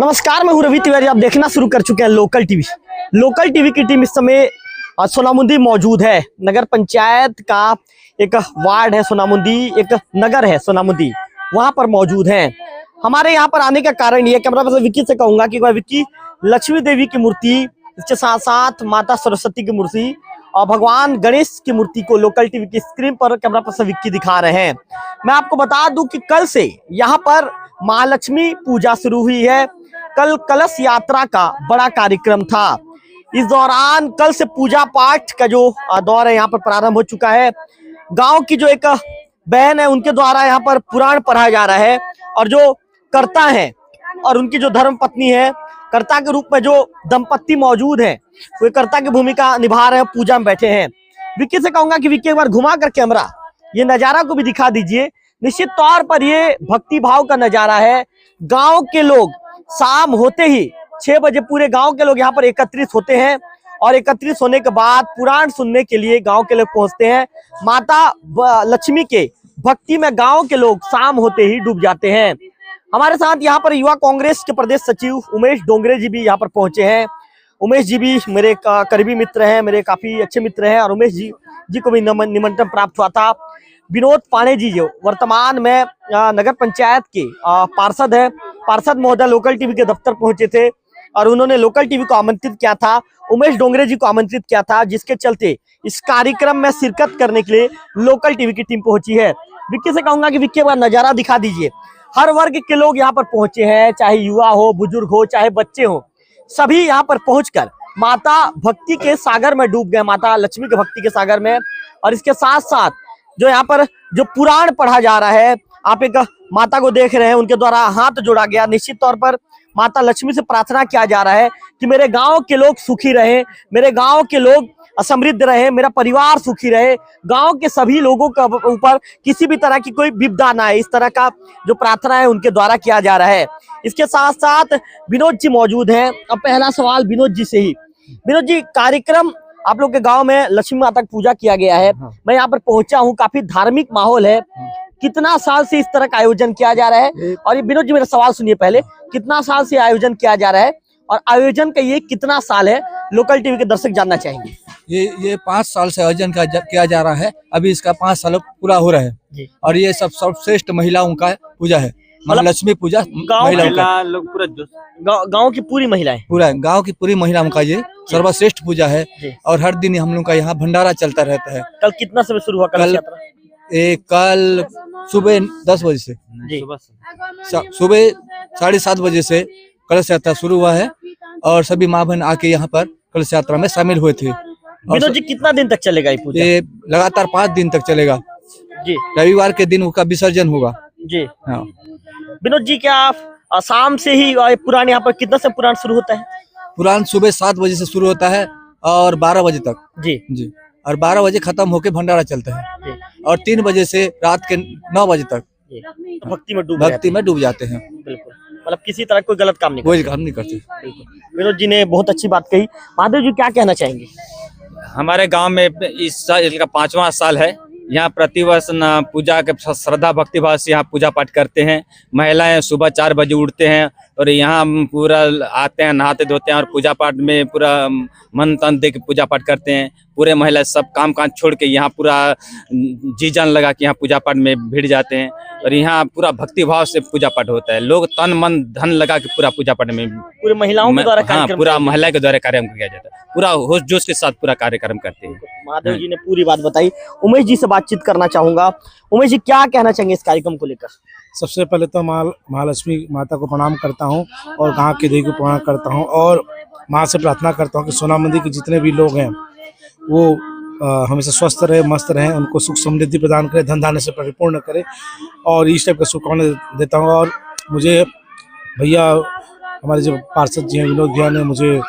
नमस्कार, मैं हूं रवि तिवारी। आप देखना शुरू कर चुके हैं लोकल टीवी। लोकल टीवी की टीम इस समय सोनामुंदी मौजूद है। नगर पंचायत का एक वार्ड है सोनामुंदी, एक नगर है सोनामुंदी, वहां पर मौजूद हैं। हमारे यहाँ पर आने का कारण ये, कैमरा पर्सन विक्की से कहूंगा कि विक्की, लक्ष्मी देवी की मूर्ति, इसके साथ साथ माता सरस्वती की मूर्ति और भगवान गणेश की मूर्ति को लोकल टीवी की स्क्रीन पर कैमरा पर्सन विक्की दिखा रहे हैं। मैं आपको बता दूं कि कल से यहाँ पर महालक्ष्मी पूजा शुरू हुई है। कल कलश यात्रा का बड़ा कार्यक्रम था। इस दौरान कल से पूजा पाठ का जो दौर है यहाँ पर प्रारंभ हो चुका है। गांव की जो एक बहन है, उनके द्वारा यहाँ पर पुराण पढ़ाया जा रहा है और जो कर्ता है और उनकी जो धर्म पत्नी है, कर्ता के रूप में जो दंपत्ति मौजूद है, वो कर्ता की भूमिका निभा रहे हैं, पूजा में बैठे हैं। विक्की से कहूंगा कि विक्की एक बार घुमा कर कैमरा ये नजारा को भी दिखा दीजिए। निश्चित तौर पर ये भक्ति भाव का नजारा है। गांव के लोग शाम होते ही 6 बजे पूरे गांव के लोग यहाँ पर एकत्रित होते हैं और एकत्रित होने के बाद पुराण सुनने के लिए गांव के लोग पहुंचते हैं। माता लक्ष्मी के भक्ति में गांव के लोग शाम होते ही डूब जाते हैं। हमारे साथ यहाँ पर युवा कांग्रेस के प्रदेश सचिव उमेश डोंगरे जी भी यहाँ पर पहुंचे हैं। उमेश जी भी मेरे करीबी मित्र हैं, मेरे काफी अच्छे मित्र हैं और उमेश जी को भी निमंत्रण प्राप्त हुआ था। विनोद पांडे जी जो वर्तमान में नगर पंचायत के पार्षद है, पार्षद महोदय लोकल टीवी के दफ्तर पहुंचे थे और उन्होंने लोकल टीवी को आमंत्रित किया था, उमेश डोंगरे जी को आमंत्रित किया था, जिसके चलते इस कार्यक्रम में शिरकत करने के लिए लोकल टीवी की टीम पहुंची है। विक्की से कहूंगा कि विक्की एक बार नजारा दिखा दीजिए। हर वर्ग के लोग यहाँ पर पहुंचे हैं, चाहे युवा हो, बुजुर्ग हो, चाहे बच्चे हो, सभी यहाँ पर पहुंचकर माता भक्ति के सागर में डूब गए, माता लक्ष्मी के भक्ति के सागर में। और इसके साथ साथ जो यहाँ पर जो पुराण पढ़ा जा रहा है, आप एक माता को देख रहे हैं, उनके द्वारा हाथ जोड़ा गया। निश्चित तौर पर माता लक्ष्मी से प्रार्थना किया जा रहा है कि मेरे गांव के लोग सुखी रहे, मेरे गांव के लोग समृद्ध रहे, मेरा परिवार सुखी रहे, गांव के सभी लोगों के ऊपर किसी भी तरह की कोई विपदा ना आए। इस तरह का जो प्रार्थना है उनके द्वारा किया जा रहा है। इसके साथ साथ विनोद जी मौजूद हैं। अब पहला सवाल विनोद जी से ही। विनोद जी, कार्यक्रम आप लोग के गांव में लक्ष्मी माता की पूजा किया गया है। मैं यहाँ पर पहुंचा हूँ, काफी धार्मिक माहौल है। कितना साल से इस तरह का आयोजन किया जा रहा है? और ये विनोद जी, मेरा सवाल सुनिए पहले, कितना साल से आयोजन किया जा रहा है और आयोजन का ये कितना साल है, लोकल टीवी के दर्शक जानना चाहेंगे। ये 5 साल से आयोजन किया जा रहा है। अभी इसका 5 साल पूरा हो रहा है और ये सब सर्वश्रेष्ठ महिलाओं का पूजा है, महालक्ष्मी पूजा। महिलाओं लोग पूरा गांव की पूरी महिलाएं, पूरा गांव की पूरी महिलाओं का ये सर्वश्रेष्ठ पूजा है। और हर दिन हम लोग का यहाँ भंडारा चलता रहता है। कल कितना समय शुरू हुआ? कल सुबह 10 बजे से, सुबह 7:30 बजे से कलश यात्रा शुरू हुआ है और सभी माँ बहन आके यहाँ पर कलश यात्रा में शामिल हुए थे। विनोद जी, कितना दिन तक चलेगा ये पूजा? ये लगातार 5 दिन तक चलेगा जी। रविवार के दिन उसका विसर्जन होगा जी। हाँ। विनोद जी, क्या शाम से ही पुराण यहाँ पर कितना से पुराण शुरू होता है? पुराण सुबह 7 बजे से शुरू होता है और 12 बजे तक जी और 12 बजे खत्म होके भंडारा चलता है और 3 बजे से रात के 9 बजे तक भक्ति में डूब जाते हैं। बिल्कुल, मतलब किसी तरह कोई गलत काम नहीं करते। विनोद जी ने बहुत अच्छी बात कही। महादेव जी, क्या कहना चाहेंगे? हमारे गांव में इस साल का 5वां साल है। यहाँ प्रतिवर्ष पूजा के श्रद्धा भक्ति भाव से यहाँ पूजा पाठ करते हैं। महिलाएं सुबह 4 बजे उठते हैं और यहाँ पूरा आते हैं, नहाते धोते हैं और पूजा पाठ में पूरा मन तन दे के पूजा पाठ करते हैं। पूरे महिला सब काम काज छोड़ के यहाँ पूरा जी जान लगा के यहाँ पूजा पाठ में भिड़ जाते हैं और यहाँ पूरा भक्ति भाव से पूजा पाठ होता है। लोग तन मन धन लगा के पूरा पूजा पाठ में पूरे महिलाओं के द्वारा पूरा महिला के द्वारा कार्यक्रम किया जाता है। पूरा होश जोश के साथ पूरा कार्यक्रम करते हैं। महादेव जी ने पूरी बात बताई। उमेश जी से बातचीत करना चाहूंगा। उमेश जी, क्या कहना चाहेंगे इस कार्यक्रम को लेकर? सबसे पहले तो महालक्ष्मी माता को प्रणाम करता हूं और गांव की देवी को प्रणाम करता हूं और माँ से प्रार्थना करता हूं कि सोनामुंदी के जितने भी लोग हैं वो हमेशा स्वस्थ रहे, मस्त रहे, उनको सुख समृद्धि प्रदान करे, धन धान्य से परिपूर्ण करे और इस टाइप का शुभकामना देता हूँ। और मुझे भैया, हमारे जो पार्षद जी हैं विनोद भैया ने मुझे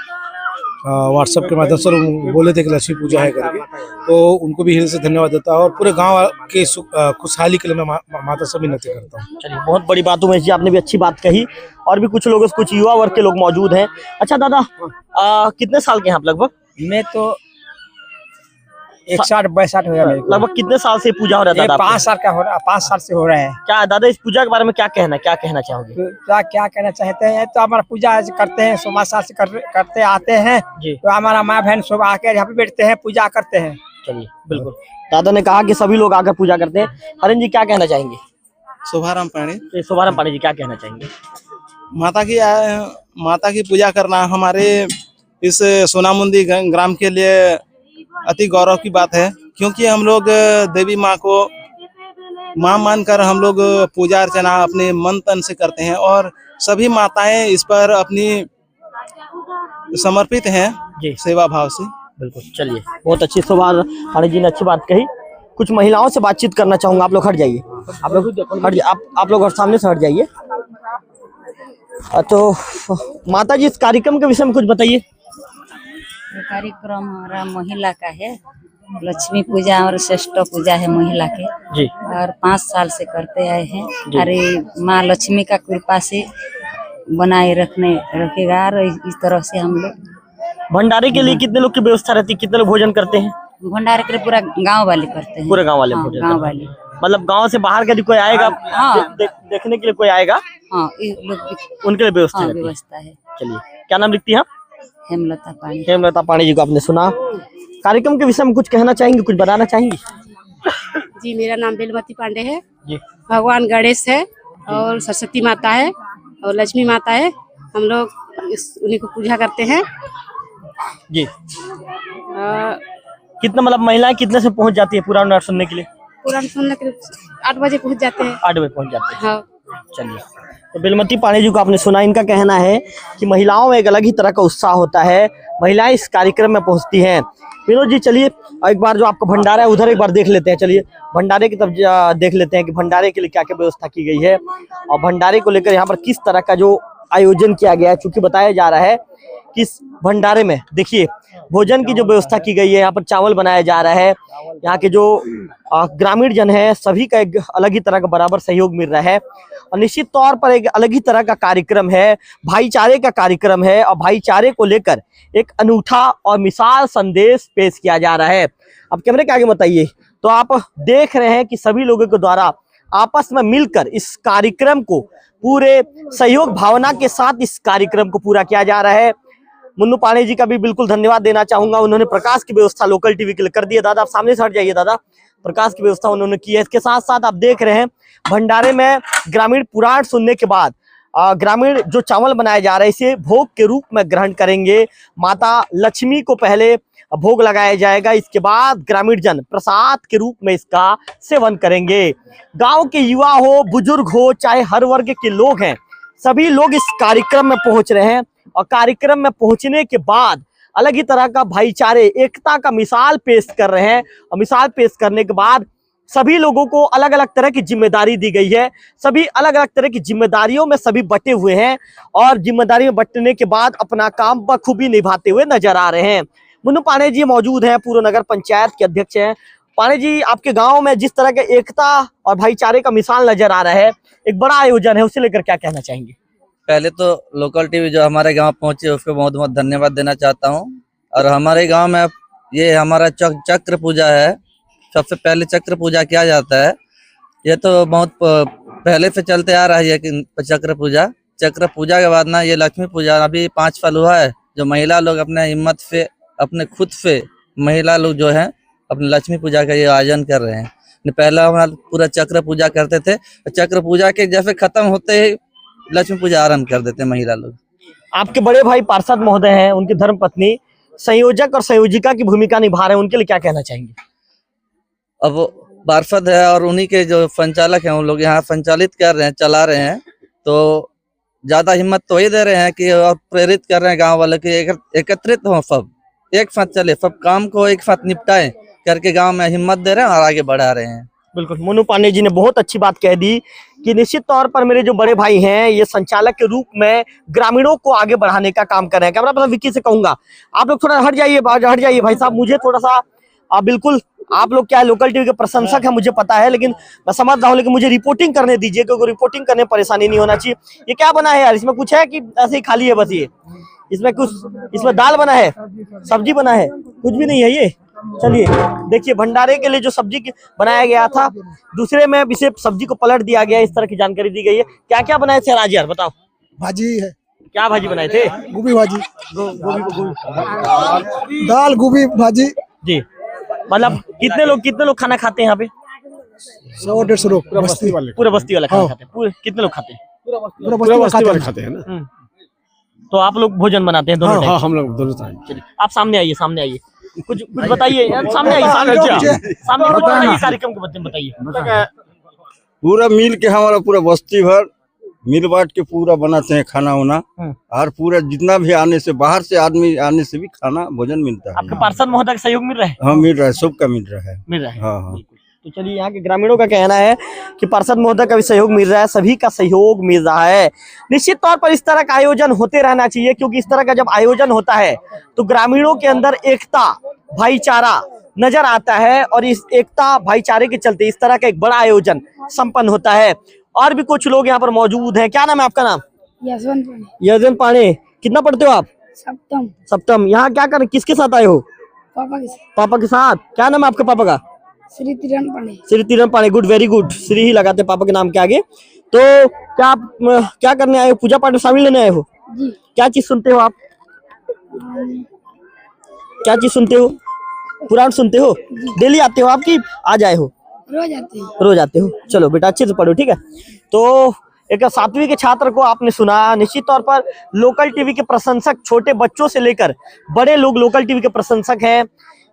व्हाट्सएप के माध्यम से बोले थे कि लक्ष्मी पूजा है करके, तो उनको भी हृदय से धन्यवाद देता हूँ और पूरे गांव के खुशहाली के लिए मैं माता से विनती करता हूँ। चलिए, बहुत बड़ी बात उमेश जी, आपने भी अच्छी बात कही। और भी कुछ लोग, कुछ युवा वर्ग के लोग मौजूद हैं। अच्छा दादा, कितने साल के हैं आप लगभग? मैं तो 61 62 हो गया मेरे को। लगभग कितने साल से पूजा हो रहा ये है दादा? 5 साल का हो रहा, 5 साल से हो रहा है। क्या दादा इस पूजा के बारे में क्या कहना चाहोगे? तो क्या कहना चाहते हैं, तो हमारा पूजा करते हैं 16 साल से करते आते हैं। जी। तो हमारा माँ बहन सब आके यहाँ पे बैठते हैं, पूजा करते हैं। चलिए बिल्कुल, दादा ने कहा कि सभी लोग आकर पूजा करते हैं। हरिन जी क्या कहना चाहेंगे? शुभारंभ पाणी, ये शुभारंभ पांडे जी क्या कहना चाहेंगे? माता की पूजा करना हमारे इस सोनामुंदी ग्राम के लिए अति गौरव की बात है, क्योंकि हम लोग देवी माँ को माँ मानकर हम लोग पूजा अर्चना अपने मन तन से करते हैं और सभी माताएं इस पर अपनी समर्पित हैं जी। सेवा भाव से। बिल्कुल, चलिए बहुत अच्छी शुभारंभ पांडे जी ने अच्छी बात कही। कुछ महिलाओं से बातचीत करना चाहूंगा। आप लोग हट जाइए, आप लोग हट जाइए, आप लोग और सामने से हट जाइए। तो माता जी इस कार्यक्रम के विषय में कुछ बताइए। ये कार्यक्रम हमारा महिला का है, लक्ष्मी पूजा और श्रेष्ठ पूजा है महिला के। जी। और 5 साल से करते आए हैं। अरे माँ लक्ष्मी का कृपा से बनाए रखेगा। और इस तरह से हम लोग भंडारे के लिए कितने लोग की व्यवस्था रहती है? कितने लोग भोजन करते हैं? भंडारे के लिए पूरा गांव वाले करते हैं। पूरे गांव वाले हाँ, भोजन गांव करते हैं। वाले। मतलब गांव से बाहर का कोई आएगा हाँ। देखने के लिए कोई आएगा, हाँ, ये लोग भी उनके लिए व्यवस्था हाँ, रहती है। व्यवस्था है। चलिए, क्या नाम लिखती हैं आप? हेमलता पाणी। हेमलता पाणी जी को आपने सुना। कार्यक्रम के विषय में कुछ कहना चाहेंगे, कुछ बताना चाहेंगी? जी, मेरा नाम बेलमती पांडे है। जी। भगवान गणेश है और सरस्वती माता है और लक्ष्मी माता है। हम लोग उन्हीं को पूजा करते हैं। जी। कितना मतलब महिलाएं कितने से पहुंच जाती है पुराण नाट सुनने के लिए? पुराण सुनने के लिए 8 बजे पहुंच जाते हैं। 8 बजे पहुंच जाते हैं। हाँ। चलिए, तो बेलमती पांडे जी को आपने सुना। इनका कहना है कि महिलाओं में एक अलग ही तरह का उत्साह होता है, महिलाएं इस कार्यक्रम में पहुंचती हैं। विनोद जी चलिए एक बार जो आपका भंडारा है उधर एक बार देख लेते हैं। चलिए भंडारे की तरफ देख लेते हैं कि भंडारे के लिए क्या क्या व्यवस्था की गई है और भंडारे को लेकर यहाँ पर किस तरह का जो आयोजन किया गया है। चूंकि बताया जा रहा है कि इस भंडारे में देखिए भोजन की जो व्यवस्था की गई है, यहाँ पर चावल बनाया जा रहा है। यहाँ के जो ग्रामीण जन है सभी का एक अलग ही तरह का बराबर सहयोग मिल रहा है और निश्चित तौर पर एक अलग ही तरह का कार्यक्रम है, भाईचारे का कार्यक्रम है और भाईचारे को लेकर एक अनूठा और मिसाल संदेश पेश किया जा रहा है। अब कैमरे के आगे बताइए तो आप देख रहे हैं कि सभी लोगों के द्वारा आपस में मिलकर इस कार्यक्रम को पूरे सहयोग भावना के साथ इस कार्यक्रम को पूरा किया जा रहा है। मुन्नू पांडे जी का भी बिल्कुल धन्यवाद देना चाहूंगा। उन्होंने प्रकाश की व्यवस्था लोकल टीवी के लिए कर दी है। दादा आप सामने से हट जाइए। दादा प्रकाश की व्यवस्था उन्होंने की है। इसके साथ साथ आप देख रहे हैं भंडारे में ग्रामीण पुराण सुनने के बाद ग्रामीण जो चावल बनाया जा रहा है इसे भोग के रूप में ग्रहण करेंगे। माता लक्ष्मी को पहले भोग लगाया जाएगा, इसके बाद ग्रामीण जन प्रसाद के रूप में इसका सेवन करेंगे। गांव के युवा हो, बुजुर्ग हो, चाहे हर वर्ग के लोग हैं, सभी लोग इस कार्यक्रम में पहुंच रहे हैं और कार्यक्रम में पहुंचने के बाद अलग ही तरह का भाईचारे एकता का मिसाल पेश कर रहे हैं और मिसाल पेश करने के बाद सभी लोगों को अलग अलग तरह की जिम्मेदारी दी गई है। सभी अलग अलग तरह की जिम्मेदारियों में सभी बटे हुए हैं और जिम्मेदारी में बंटने के बाद अपना काम बखूबी निभाते हुए नजर आ रहे हैं। मुन्नू पांडे जी मौजूद हैं, पूर्व नगर पंचायत के अध्यक्ष हैं। पांडे जी आपके गांव में जिस तरह के एकता और भाईचारे का मिसाल नजर आ रहा है, एक बड़ा आयोजन है, उसे लेकर क्या कहना चाहेंगे? पहले तो लोकल टीवी जो हमारे गांव पहुंची उसको बहुत बहुत धन्यवाद देना चाहता हूं। और हमारे गांव में ये हमारा चक्र पूजा है, सबसे पहले चक्र पूजा किया जाता है। ये तो बहुत पहले से चलते आ रहा है कि चक्र पूजा के बाद ना ये लक्ष्मी पूजा अभी 5 साल हुआ है, जो महिला लोग अपने हिम्मत से अपने खुद से महिला लोग जो है अपने लक्ष्मी पूजा का ये आयोजन कर रहे हैं। पहला हमारा पूरा चक्र पूजा करते थे, चक्र पूजा के जैसे खत्म होते ही लक्ष्मी पूजा आरंभ कर देते हैं महिला लोग। आपके बड़े भाई पार्षद महोदय हैं, उनकी धर्मपत्नी संयोजक और संयोजिका की भूमिका निभा रहे हैं, उनके लिए क्या कहना चाहेंगे? अब वो पार्षद है और उन्हीं के जो संचालक हैं उन लोग यहाँ संचालित कर रहे हैं, चला रहे हैं, तो ज्यादा हिम्मत तो ही दे रहे हैं कि और प्रेरित कर रहे हैं गांव वालों की एकत्रित हो, सब एक साथ चले, सब काम को एक साथ निपटाएं करके गांव में हिम्मत दे रहे हैं और आगे बढ़ा रहे हैं। बिल्कुल, मुन्नू पांडे जी ने बहुत अच्छी बात कह दी कि निश्चित तौर पर मेरे जो बड़े भाई हैं ये संचालक के रूप में ग्रामीणों को आगे बढ़ाने का काम कर रहे हैं। कैमरा पर्सन विक्की से कहूंगा आप लोग थोड़ा हट जाइए भाई साहब, मुझे थोड़ा सा बिल्कुल आप लोग क्या है लोकल टीवी के प्रशंसक है मुझे पता है, लेकिन मैं समझ रहा हूँ, लेकिन मुझे रिपोर्टिंग करने दीजिए क्योंकि रिपोर्टिंग करने में परेशानी नहीं होना चाहिए। ये क्या बना है यार? इसमें कुछ है कि ऐसे ही खाली है बस? ये इसमें कुछ, इसमें दाल बना है, सब्जी बना है, कुछ भी नहीं है। चलिए देखिए, भंडारे के लिए जो सब्जी बनाया गया था, दूसरे में इसे सब्जी को पलट दिया गया, इस तरह की जानकारी दी गई है। क्या क्या बनाए थे राज यार, बताओ। भाजी है, क्या भाजी बनाए थे? गोभी भाजी, गोभी दाल गोभी भाजी। जी, मतलब कितने लोग खाना खाते हैं यहाँ पे? 100-150 लोग बस्ती वाले, पूरे बस्ती वाला खाना खाते हैं। पूरे कितने लोग खाते हैं? पूरा बस्ती वाले खाते हैं ना। तो आप लोग भोजन बनाते हैं दोनों टाइम? हाँ, हम लोग दोनों टाइम। चलिए, आप सामने आइए, कुछ बताइए यार, सामने आइए, सामने बताइए, कार्यक्रम के बारे में बताइए। पूरा मिल के हमारा पूरा बस्ती भर मिल बांट के पूरा बनाते हैं खाना वाना, और पूरा जितना भी आने से बाहर से आदमी आने से भी खाना भोजन मिलता है। आपके पार्षद महोदय का सहयोग मिल रहा है? हाँ, मिल रहा है, सबका मिल रहा है। हाँ। तो चलिए, यहाँ के ग्रामीणों का कहना है कि पार्षद महोदय का भी सहयोग मिल रहा है, सभी का सहयोग मिल रहा है। निश्चित तौर पर इस तरह का आयोजन होते रहना चाहिए, क्योंकि इस तरह का जब आयोजन होता है तो ग्रामीणों के अंदर एकता, भाईचारा नजर आता है, और इस एकता भाईचारे के चलते इस तरह का एक बड़ा आयोजन संपन्न होता है। और भी कुछ लोग यहाँ पर मौजूद हैं। क्या नाम है आपका? नाम यशवंत पांडे। कितना पढ़ते हो आप? सप्तम। यहाँ क्या कर, किसके साथ आए हो? पापा के साथ। क्या नाम है आपके पापा का? Shri Tiran Pandey. Good, very good. Shri ही लगाते पापा के नाम के आगे। तो क्या आप क्या करने आए हो? पूजा पाठ में शामिल लेने आए हो? जी। क्या चीज सुनते हो आप? क्या चीज सुनते हो? पुराण सुनते हो? डेली आते हो आपकी? आज आए हो? रोज आते हो। चलो बेटा, अच्छे से पढ़ो, ठीक है। तो एक 7वीं के छात्र को आपने सुना। निश्चित तौर पर लोकल टीवी के प्रशंसक, छोटे बच्चों से लेकर बड़े लोग लोकल टीवी के प्रशंसक हैं।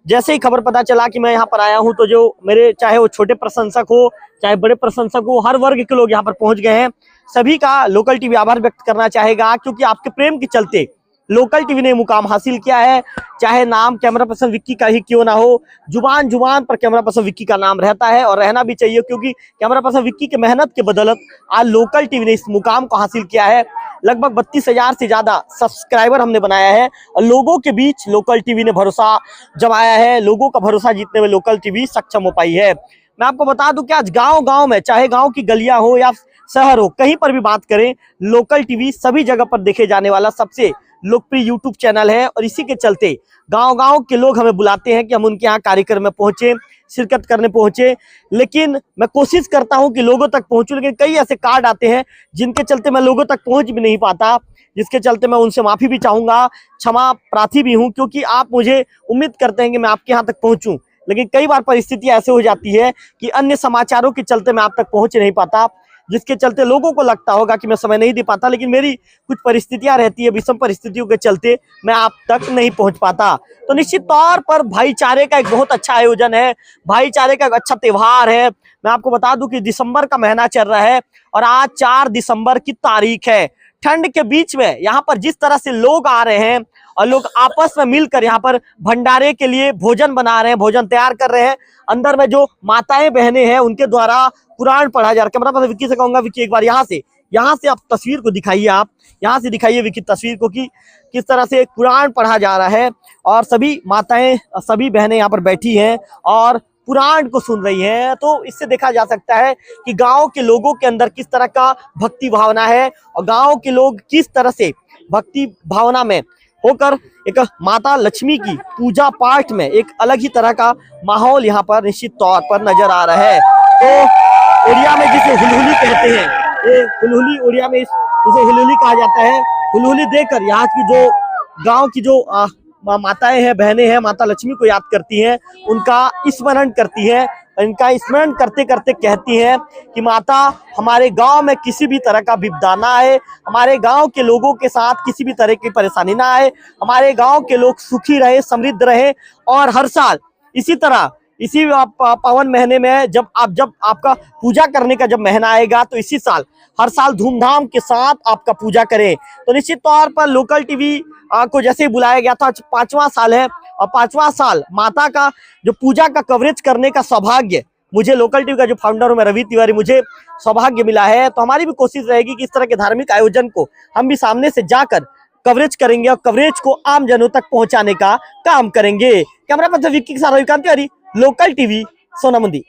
जैसे ही खबर पता चला कि मैं यहाँ पर आया हूँ, तो जो मेरे, चाहे वो छोटे प्रशंसक हो चाहे बड़े प्रशंसक हो, हर वर्ग के लोग यहाँ पर पहुंच गए हैं। सभी का लोकल टीवी आभार व्यक्त करना चाहेगा, क्योंकि आपके प्रेम के चलते लोकल टीवी ने मुकाम हासिल किया है। चाहे नाम कैमरा पर्सन विक्की का ही क्यों ना हो, जुबान पर कैमरा पर्सन विक्की का नाम रहता है, और रहना भी चाहिए, क्योंकि कैमरा पर्सन विक्की के मेहनत के बदौलत आज लोकल टीवी ने इस मुकाम को हासिल किया है। लगभग 32,000 से ज्यादा सब्सक्राइबर हमने बनाया है, और लोगों के बीच लोकल टीवी ने भरोसा जमाया है। लोगों का भरोसा जीतने में लोकल टीवी सक्षम हो पाई है। मैं आपको बता दूं कि आज गांव में, चाहे गांव की गलियां हो या शहर हो, कहीं पर भी बात करें, लोकल टीवी सभी जगह पर देखे जाने वाला सबसे लोकप्रिय यूट्यूब चैनल है। और इसी के चलते गांव के लोग हमें बुलाते हैं कि हम उनके यहाँ कार्यक्रम में पहुंचे, शिरकत करने पहुंचे। लेकिन मैं कोशिश करता हूं कि लोगों तक पहुंचूं, लेकिन कई ऐसे कार्ड आते हैं जिनके चलते मैं लोगों तक पहुंच भी नहीं पाता, जिसके चलते मैं उनसे माफी भी चाहूंगा, क्षमा प्रार्थी भी हूं, क्योंकि आप मुझे उम्मीद करते हैं कि मैं आपके यहाँ तक पहुंचूं। लेकिन कई बार परिस्थिति ऐसे हो जाती है कि अन्य समाचारों के चलते मैं आप तक पहुंच नहीं पाता, जिसके चलते लोगों को लगता होगा कि मैं समय नहीं दे पाता, लेकिन मेरी कुछ परिस्थितियां रहती है, विषम परिस्थितियों के चलते मैं आप तक नहीं पहुंच पाता। तो निश्चित तौर पर भाईचारे का एक बहुत अच्छा आयोजन है, भाईचारे का एक अच्छा त्योहार है। मैं आपको बता दूं कि दिसंबर का महीना चल रहा है, और आज 4 दिसंबर की तारीख है। ठंड के बीच में यहाँ पर जिस तरह से लोग आ रहे हैं, और लोग आपस में मिलकर यहाँ पर भंडारे के लिए भोजन बना रहे हैं, भोजन तैयार कर रहे हैं। अंदर में जो माताएं बहनें हैं, उनके द्वारा पुराण पढ़ा जा रहा है। कैमरा पर्सन विक्की से कहूंगा, विक्की एक बार यहाँ से आप तस्वीर को दिखाइए, आप यहाँ से दिखाइए विक्की तस्वीर को, कि किस तरह से पुराण पढ़ा जा रहा है, और सभी माताएं, सभी बहनें यहाँ पर बैठी हैं और पुराण को सुन रही हैं। तो इससे देखा जा सकता है कि गांव के लोगों के अंदर किस तरह का भक्ति भावना है, और गांव के लोग किस तरह से भक्ति भावना में होकर एक माता लक्ष्मी की पूजा पाठ में एक अलग ही तरह का माहौल यहाँ पर निश्चित तौर पर नजर आ रहा है। तो उड़िया में जिसे हुलहुली कहते हैं, ये हुलहुली, उड़िया में इसे हुलहुली कहा जाता है। हुलहुली देकर यहाँ की जो गांव की जो माताएं हैं, बहनें हैं, माता लक्ष्मी को याद करती हैं, उनका स्मरण करती हैं। इनका स्मरण करते करते कहती हैं कि माता, हमारे गांव में किसी भी तरह का विपदा ना आए, हमारे गांव के लोगों के साथ किसी भी तरह की परेशानी ना आए, हमारे गांव के लोग सुखी रहे, समृद्ध रहे, और हर साल इसी तरह, इसी पावन महीने में जब आपका पूजा करने का जब महीना आएगा, तो इसी साल हर साल धूमधाम के साथ आपका पूजा करें। तो निश्चित तौर पर लोकल टीवी को जैसे ही बुलाया गया था, 5वां साल है, और 5वां साल माता का जो पूजा का कवरेज करने का सौभाग्य मुझे, लोकल टीवी का जो फाउंडर हूं मैं, रवि तिवारी, मुझे सौभाग्य मिला है। तो हमारी भी कोशिश रहेगी कि इस तरह के धार्मिक आयोजन को हम भी सामने से जाकर कवरेज करेंगे, और कवरेज को आम जनों तक पहुंचाने का काम करेंगे। कैमरा पर्सन विक्की के साथ रविकांत तिवारी, लोकल टीवी, सोनामुंदी।